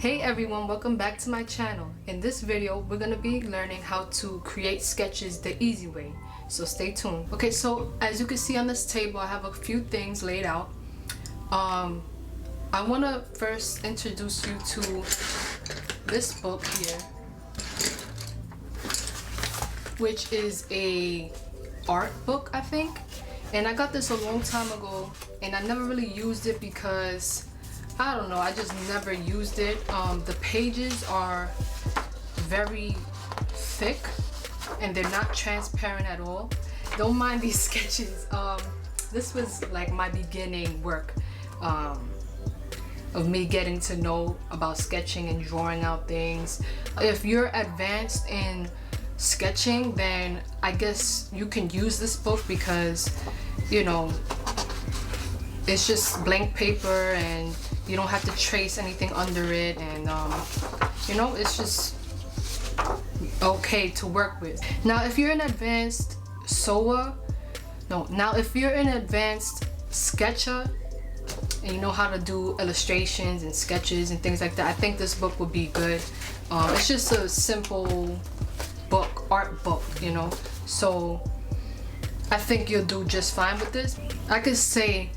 Hey everyone, welcome back to my channel. In this video, we're going to be learning how to create sketches the easy way. So stay tuned. Okay, so as you can see on this table, I have a few things laid out. I want to first introduce you to this book here, which is a art book, I think. And I got this a long time ago, and I never really used it because I don't know, I just never used it. The pages are very thick and they're not transparent at all. Don't mind these sketches. This was like my beginning work of me getting to know about sketching and drawing out things. If you're advanced in sketching, then I guess you can use this book because, you know, it's just blank paper and you don't have to trace anything under it, and you know, it's just okay to work with. Now if you're an advanced if you're an advanced sketcher and you know how to do illustrations and sketches and things like that, I think this book would be good. It's just a simple book, art book, you know, so I think you'll do just fine with this. I could say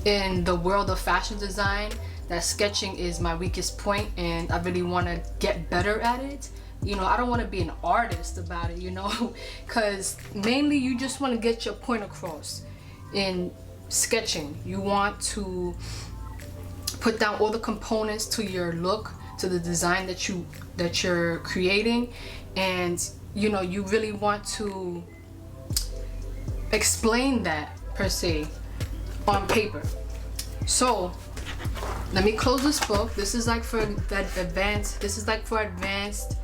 in the world of fashion design that sketching is my weakest point, and I really want to get better at it. You know, I don't want to be an artist about it, you know, because mainly you just want to get your point across in sketching. You want to put down all the components to your look, to the design that you're creating, and you know, you really want to explain that per se on paper. So let me close this book. This is like for that advanced, this is like for advanced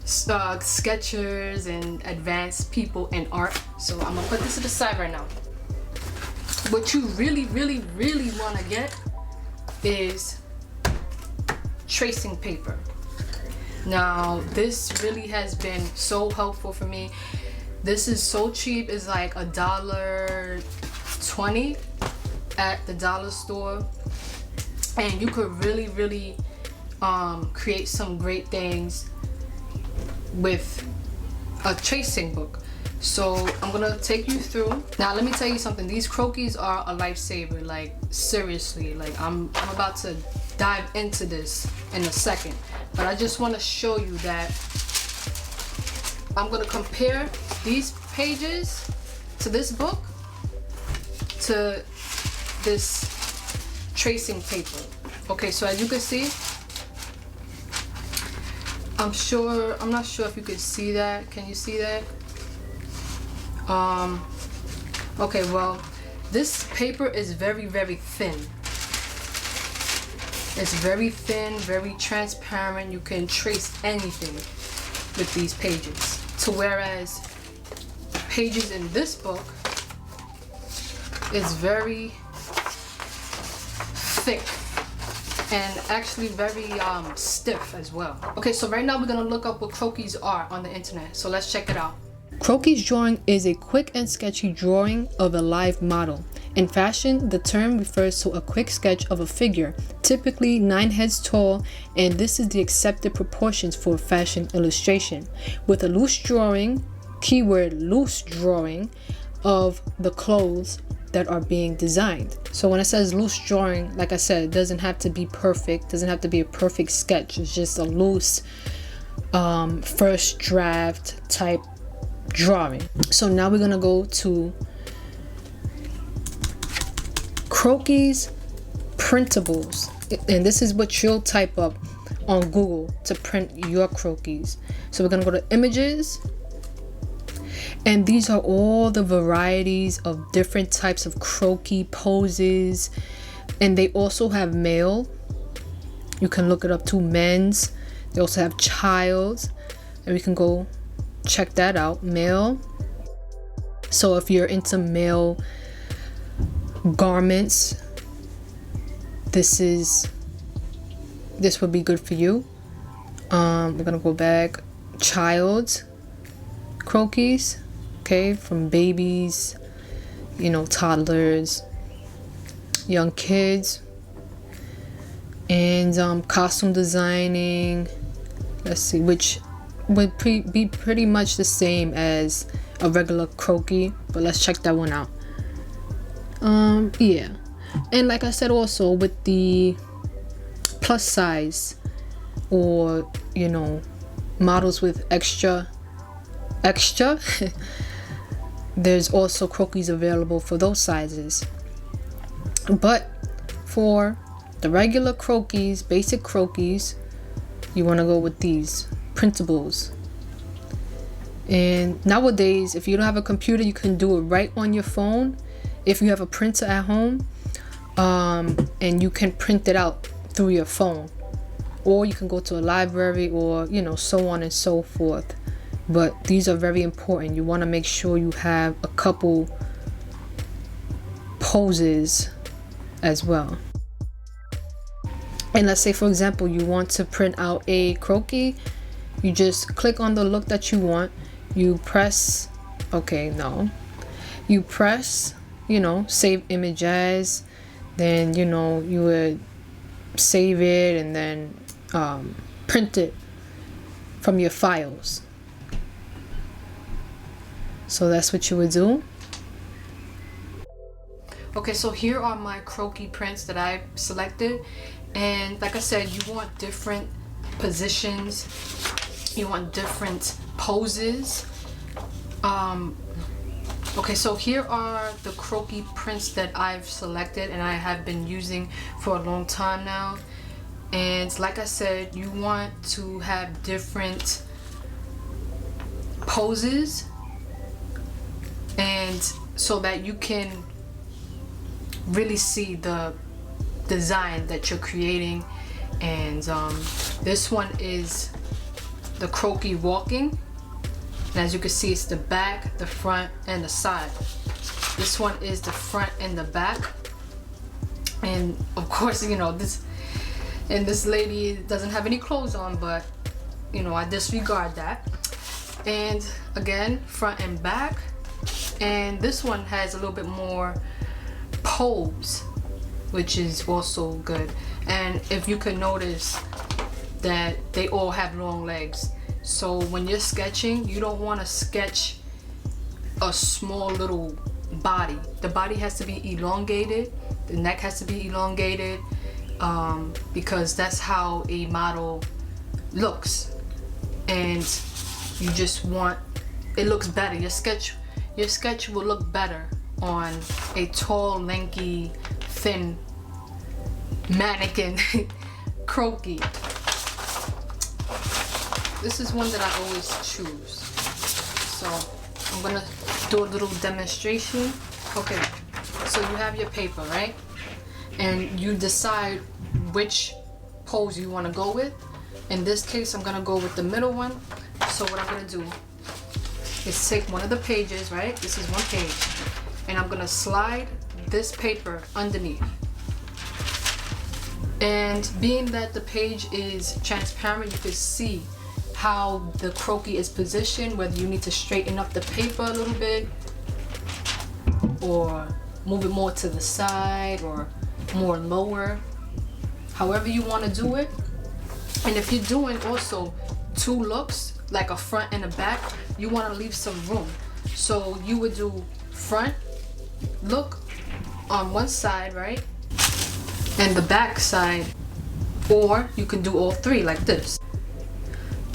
sketchers and advanced people in art. So I'm gonna put this to the side right now. What you really want to get is tracing paper. Now this really has been so helpful for me. This is so cheap. It's like $1.20 at the dollar store, and you could really create some great things with a tracing book. So I'm gonna take you through. Now let me tell you something, these Croquis are a lifesaver, like seriously. Like I'm about to dive into this in a second, but I just want to show you that I'm gonna compare these pages to this book to this tracing paper. Okay, so as you can see, I'm not sure if you can see that. Can you see that? Okay, well, this paper is very thin. It's very thin, very transparent. You can trace anything with these pages. To whereas pages in this book is very thick and actually very stiff as well. Okay, so right now we're gonna look up what Croquis are on the internet. So let's check it out. Croquis drawing is a quick and sketchy drawing of a live model. In fashion, the term refers to a quick sketch of a figure, typically 9 heads tall, and this is the accepted proportions for fashion illustration, with a loose drawing, keyword loose drawing, of the clothes that are being designed. So when it says loose drawing, like I said, it doesn't have to be perfect, doesn't have to be a perfect sketch. It's just a loose first draft type drawing. So now we're gonna go to Croquis printables, and this is what you'll type up on Google to print your Croquis. So we're gonna go to images, and these are all the varieties of different types of Croquis poses, and they also have male. You can look it up to men's. They also have child's, and we can go check that out. Male. So if you're into male garments, this would be good for you. We're gonna go back. Child's Croquis, okay, from babies, you know, toddlers, young kids, and costume designing. Let's see, which would be pretty much the same as a regular Croquis, but let's check that one out. Yeah, and like I said, also with the plus size, or you know, models with extra there's also Croquis available for those sizes. But for the regular Croquis, basic Croquis, you want to go with these printables. And nowadays, if you don't have a computer, you can do it right on your phone. If you have a printer at home, and you can print it out through your phone, or you can go to a library, or you know, so on and so forth. But these are very important. You want to make sure you have a couple poses as well. And let's say, for example, you want to print out a Croquis. You just click on the look that you want. You press, you press, you know, save image as. Then, you know, you would save it and then print it from your files. So that's what you would do. Okay, so here are my Croquis prints that I selected. And like I said, you want different positions. You want different poses. Okay, so here are the Croquis prints that I've selected and I have been using for a long time now. And like I said, you want to have different poses, and so that you can really see the design that you're creating. And this one is the Croquis walking, and as you can see, it's the back, the front, and the side. This one is the front and the back, and of course, you know, this lady doesn't have any clothes on, but you know, I disregard that. And again, front and back. And this one has a little bit more pose, which is also good. And if you can notice that they all have long legs, so when you're sketching, you don't want to sketch a small little body. The body has to be elongated, the neck has to be elongated, because that's how a model looks. And you just want, it looks better. Your sketch will look better on a tall, lanky, thin mannequin Croquis. This is one that I always choose. So I'm gonna do a little demonstration. Okay, so you have your paper, right? And you decide which pose you want to go with. In this case, I'm gonna go with the middle one. So what I'm gonna do is take one of the pages, right? This is one page, and I'm gonna slide this paper underneath. And being that the page is transparent, you can see how the Croquis is positioned, whether you need to straighten up the paper a little bit, or move it more to the side, or more lower, however you want to do it. And if you're doing also two looks, like a front and a back, you want to leave some room. So you would do front look on one side, right? And the back side, or you can do all three like this.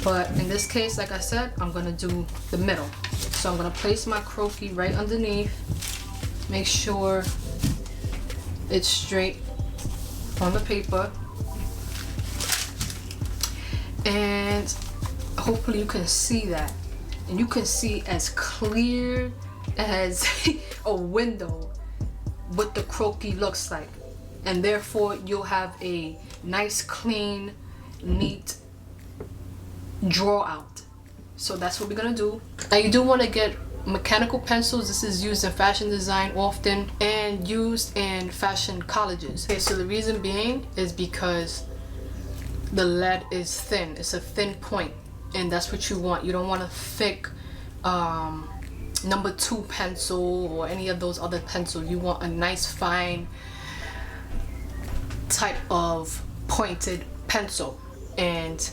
But in this case, like I said, I'm gonna do the middle. So I'm gonna place my Croquis right underneath, make sure it's straight on the paper, and hopefully you can see that, and you can see as clear as a window what the Croquis looks like, and therefore you'll have a nice, clean, neat draw out. So that's what we're gonna do. Now you do want to get mechanical pencils. This is used in fashion design often and used in fashion colleges. Okay, so the reason being is because the lead is thin. It's a thin point, and that's what you want. You don't want a thick number 2 pencil or any of those other pencils. You want a nice fine type of pointed pencil, and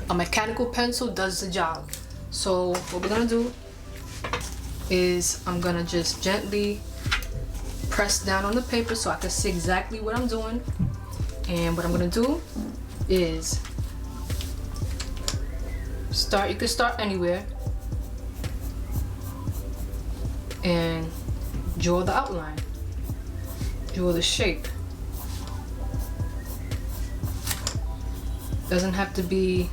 a mechanical pencil does the job. So what we're gonna do is I'm gonna just gently press down on the paper so I can see exactly what I'm doing. And what I'm gonna do is start, you can start anywhere, and draw the outline, draw the shape. Doesn't have to be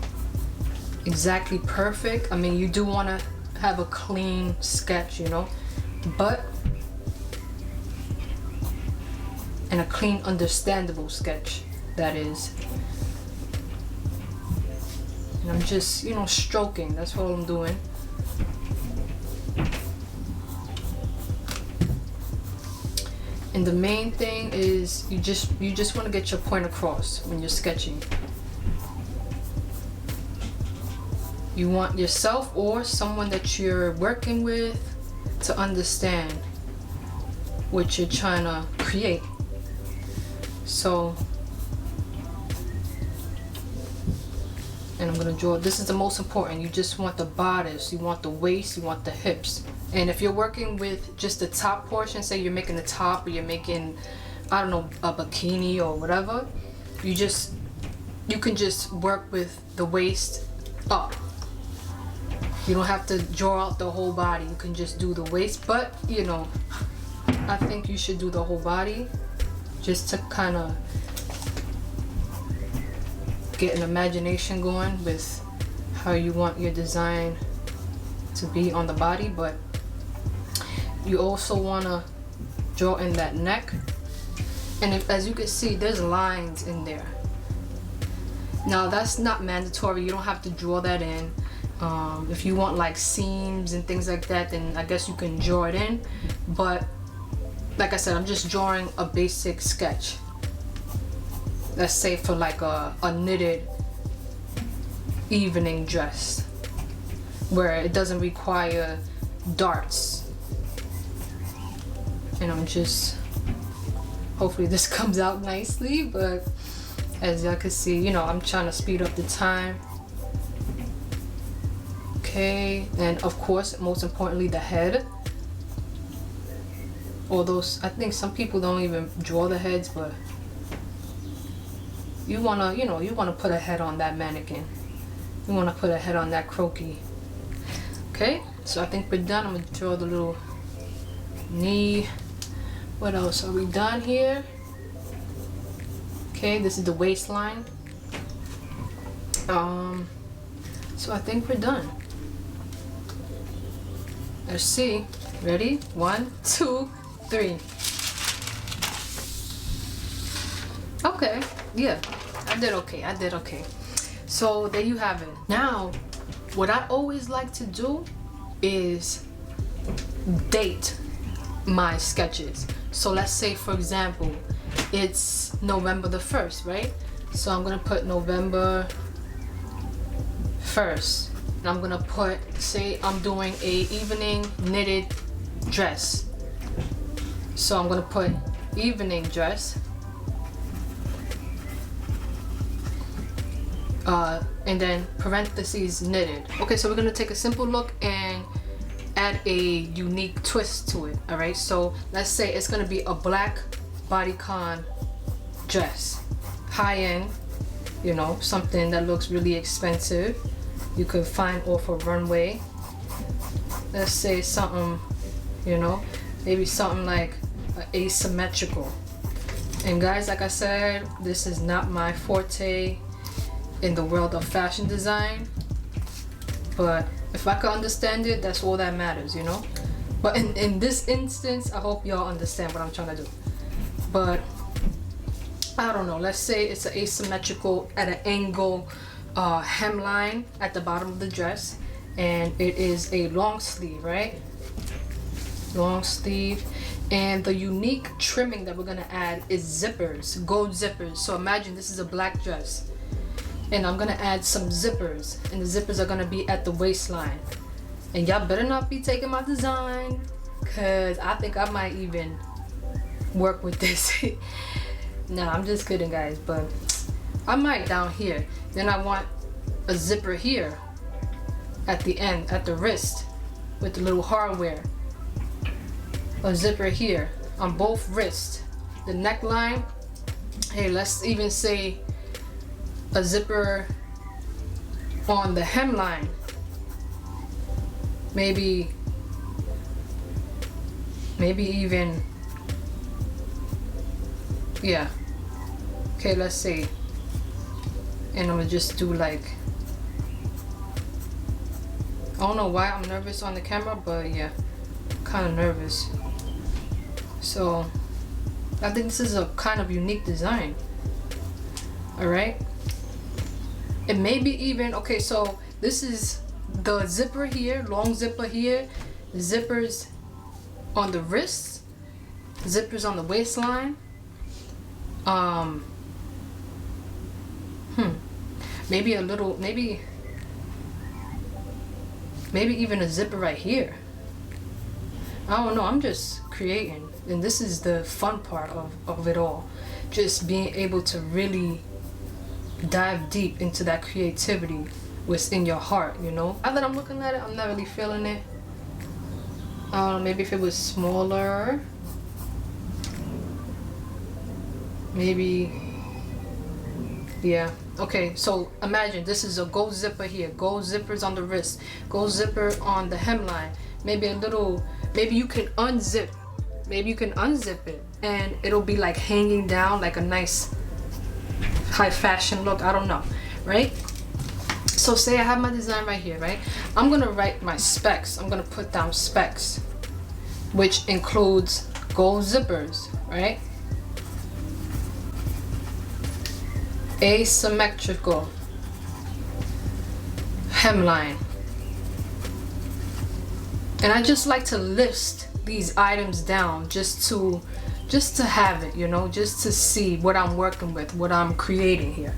exactly perfect. I mean, you do want to have a clean sketch, you know, but and a clean, understandable sketch, that is. And I'm just, you know, stroking. That's what I'm doing. And the main thing is you just want to get your point across when you're sketching. You want yourself or someone that you're working with to understand what you're trying to create. So, and I'm gonna draw, this is the most important. You just want the bodice, you want the waist, you want the hips. And if you're working with just the top portion, say you're making the top, or you're making, I don't know, a bikini or whatever, you can just work with the waist up. You don't have to draw out the whole body. You can just do the waist, but you know, I think you should do the whole body just to kind of get an imagination going with how you want your design to be on the body. But you also want to draw in that neck, and as you can see, there's lines in there. Now that's not mandatory. You don't have to draw that in. If you want like seams and things like that, then I guess you can draw it in. But like I said, I'm just drawing a basic sketch. Let's say for like a knitted evening dress where it doesn't require darts. And I'm just, hopefully this comes out nicely, but as y'all can see, you know, I'm trying to speed up the time. Okay, and of course, most importantly, the head. Although I think some people don't even draw the heads, but you wanna, you know, you wanna put a head on that mannequin. You wanna put a head on that croquis. Okay, so I think we're done. I'm gonna draw the little knee. What else? Are we done here? Okay, this is the waistline. So I think we're done. Let's see. Ready? 1, 2, 3. Okay, yeah, I did okay. So there you have it. Now, what I always like to do is date my sketches. So let's say, for example, it's November the 1st, right? So I'm gonna put November 1st. And I'm gonna put, say I'm doing a evening knitted dress. So I'm gonna put evening dress. And then parentheses knitted. Okay, so we're gonna take a simple look and add a unique twist to it. All right, so let's say it's gonna be a black bodycon dress, high end, you know, something that looks really expensive. You could find off a runway. Let's say something, you know, maybe something like asymmetrical. And guys, like I said, this is not my forte in the world of fashion design, but if I could understand it, that's all that matters, you know. But in this instance, I hope y'all understand what I'm trying to do. But I don't know, let's say it's an asymmetrical at an angle hemline at the bottom of the dress, and it is a long sleeve, right? Long sleeve. And the unique trimming that we're gonna add is zippers, gold zippers. So imagine this is a black dress, and I'm gonna add some zippers, and the zippers are gonna be at the waistline. And y'all better not be taking my design, cause I think I might even work with this. Nah, I'm just kidding, guys. But I might down here. Then I want a zipper here at the end, at the wrist, with the little hardware. A zipper here on both wrists. The neckline, hey, let's even say a zipper on the hemline. Maybe even, yeah. Okay, let's see. And I'm gonna just do like, I don't know why I'm nervous on the camera, but yeah, kind of nervous. So I think this is a kind of unique design. All right. It may be even, okay, so this is the zipper here, long zipper here, zippers on the wrists, zippers on the waistline. Maybe a little, maybe even a zipper right here. I don't know, I'm just creating, and this is the fun part of it all. Just being able to really dive deep into that creativity what's in your heart, you know. Now that I'm looking at it, I'm not really feeling it. Maybe if it was smaller, maybe, yeah. Okay, so imagine this is a gold zipper here, gold zippers on the wrist, gold zipper on the hemline. Maybe a little, maybe you can unzip it and it'll be like hanging down like a nice high fashion look. I don't know, right? So say I have my design right here, right? I'm gonna write my specs. I'm gonna put down specs, which includes gold zippers, right? Asymmetrical hemline. And I just like to list these items down just to have it, you know, just to see what I'm working with, what I'm creating here.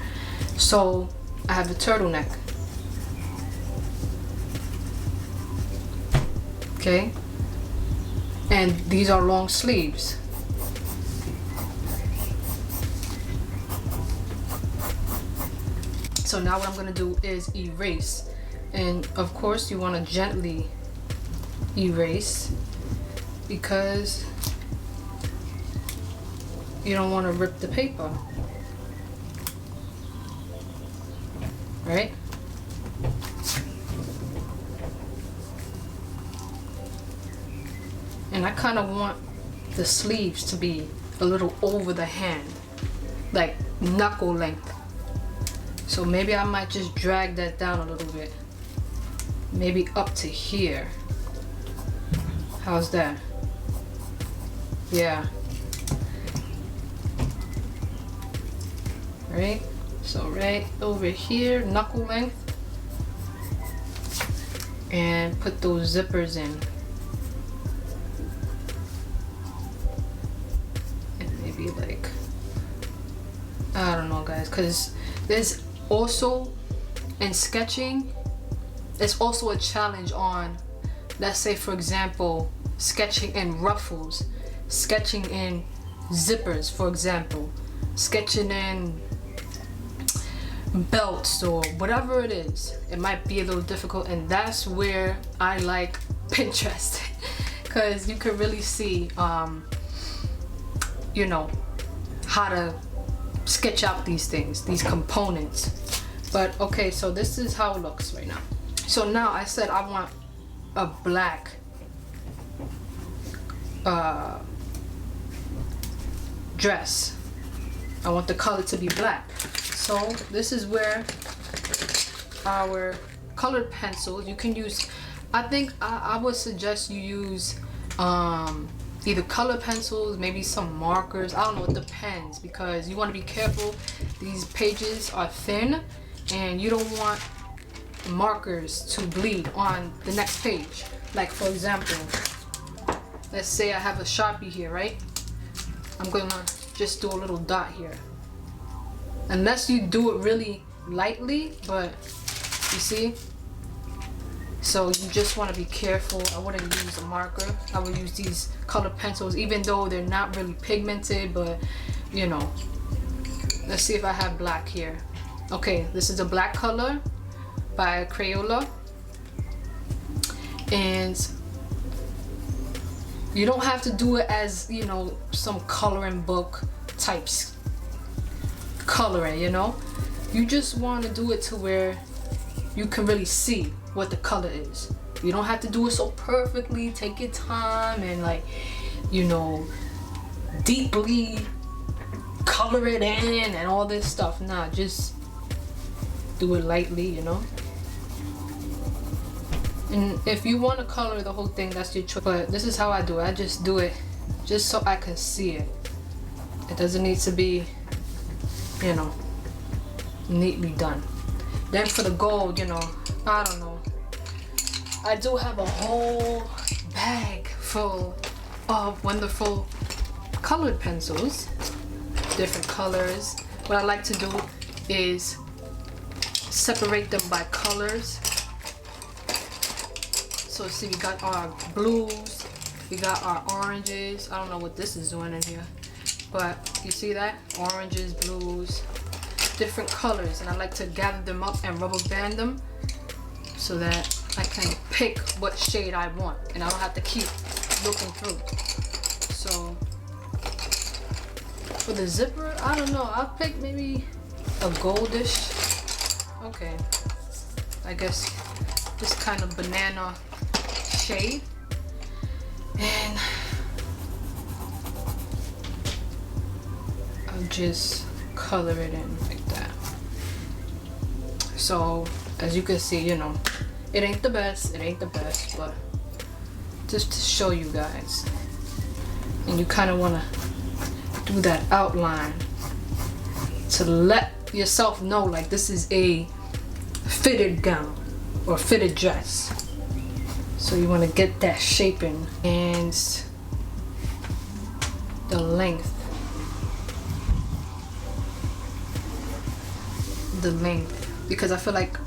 So I have the turtleneck. Okay. And these are long sleeves. So now what I'm gonna do is erase. And of course you wanna gently erase because you don't wanna rip the paper, right? And I kind of want the sleeves to be a little over the hand, like knuckle length. So maybe I might just drag that down a little bit. Maybe up to here. How's that? Yeah. Right? So right over here, knuckle length. And put those zippers in. And maybe like, I don't know guys, because there's also, in sketching, it's also a challenge on, let's say for example, sketching in ruffles, sketching in zippers, for example, sketching in belts or whatever it is. It might be a little difficult, and that's where I like Pinterest because you can really see you know, how to sketch out these things, these components. But okay, so this is how it looks right now. So now I said I want a black dress. I want the color to be black. So this is where our colored pencils, you can use, I think I would suggest you use either color pencils, maybe some markers. I don't know, it depends, because you want to be careful. These pages are thin and you don't want markers to bleed on the next page. Like for example, let's say I have a Sharpie here, right? I'm gonna just do a little dot here. Unless you do it really lightly, but you see? So you just want to be careful. I wouldn't use a marker. I would use these colored pencils, even though they're not really pigmented, but you know, Let's see if I have black here. Okay, this is a black color by Crayola. And you don't have to do it as, you know, some coloring book types coloring, you know. You just want to do it to where you can really see what the color is. You don't have to do it so perfectly. Take your time and, like, you know, deeply color it in and all this stuff. Nah, just do it lightly, you know. And if you want to color the whole thing, that's your choice. But this is how I do it. I just do it just so I can see it. It doesn't need to be, you know, neatly done. Then for the gold, you know, I don't know. I do have a whole bag full of wonderful colored pencils, different colors. What I like to do is separate them by colors. So see, we got our blues, we got our oranges. I don't know what this is doing in here, but you see that? Oranges, blues, different colors. And I like to gather them up and rubber band them so that I can pick what shade I want and I don't have to keep looking through. So for the zipper, I don't know, I'll pick maybe a goldish. Okay, I guess this kind of banana shade, and I'll just color it in like that. So as you can see, you know, it ain't the best, but just to show you guys. And you kind of want to do that outline to let yourself know, like, this is a fitted gown or fitted dress. So you want to get that shaping and the length. Because I feel like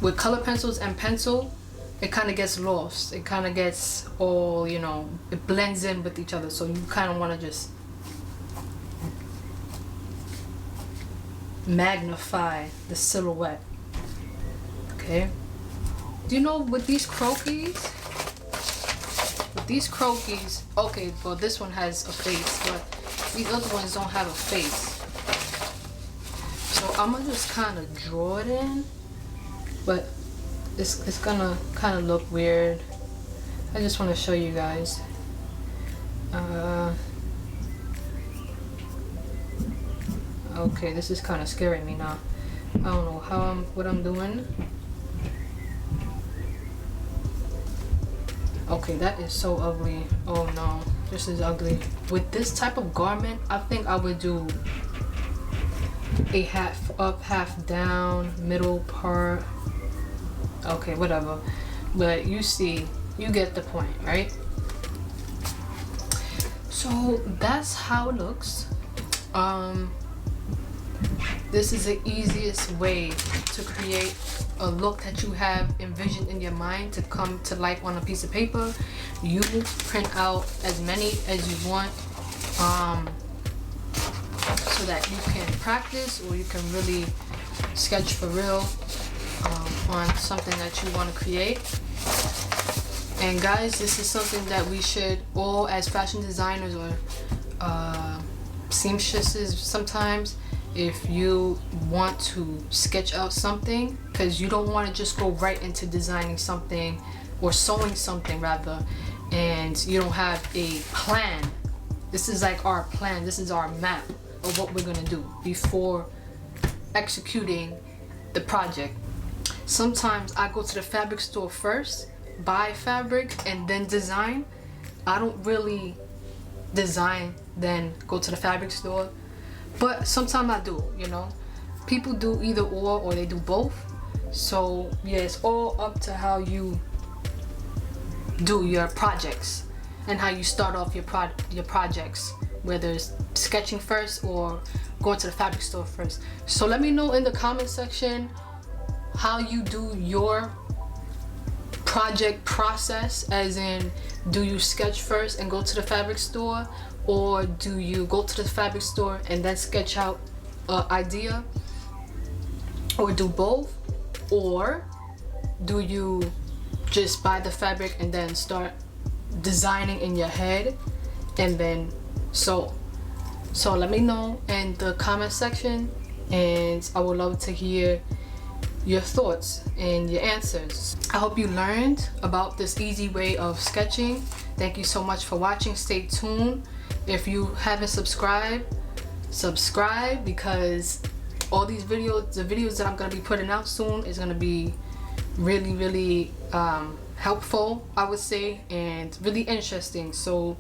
with color pencils and pencil, it kind of gets lost. It kind of gets all, you know, it blends in with each other. So you kind of want to just magnify the silhouette. Okay. Do you know with these Croquis? Okay, well, this one has a face, but these other ones don't have a face. So I'm gonna just kind of draw it in, but it's gonna kind of look weird. I just want to show you guys. Okay, this is kind of scaring me now. I don't know what I'm doing. Okay, that is so ugly. Oh no, this is ugly. With this type of garment, I think I would do a half up, half down, middle part. Okay, whatever. But you see, you get the point, right? So that's how it looks. This is the easiest way to create a look that you have envisioned in your mind to come to life on a piece of paper. You print out as many as you want, so that you can practice or you can really sketch for real on something that you want to create. And guys, this is something that we should all, as fashion designers or seamstresses, sometimes, if you want to sketch out something, because you don't want to just go right into designing something or sewing something rather, and you don't have a plan. This is like our plan, this is our map of what we're gonna do before executing the project. Sometimes I go to the fabric store first, buy fabric, and then design. I don't really design then go to the fabric store, but sometimes I do, you know. People do either or they do both. So yeah, it's all up to how you do your projects and how you start off your projects, whether it's sketching first or going to the fabric store first. So let me know in the comment section how you do your project process, as in, do you sketch first and go to the fabric store, or do you go to the fabric store and then sketch out idea, or do both? Or do you just buy the fabric and then start designing in your head and then sew? So let me know in the comment section, and I would love to hear your thoughts and your answers. I hope you learned about this easy way of sketching. Thank you so much for watching. Stay tuned. If you haven't subscribed, subscribe, because all these videos, the videos that I'm going to be putting out soon, is going to be really helpful, I would say, and really interesting. So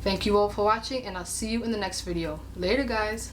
thank you all for watching, and I'll see you in the next video. Later, guys.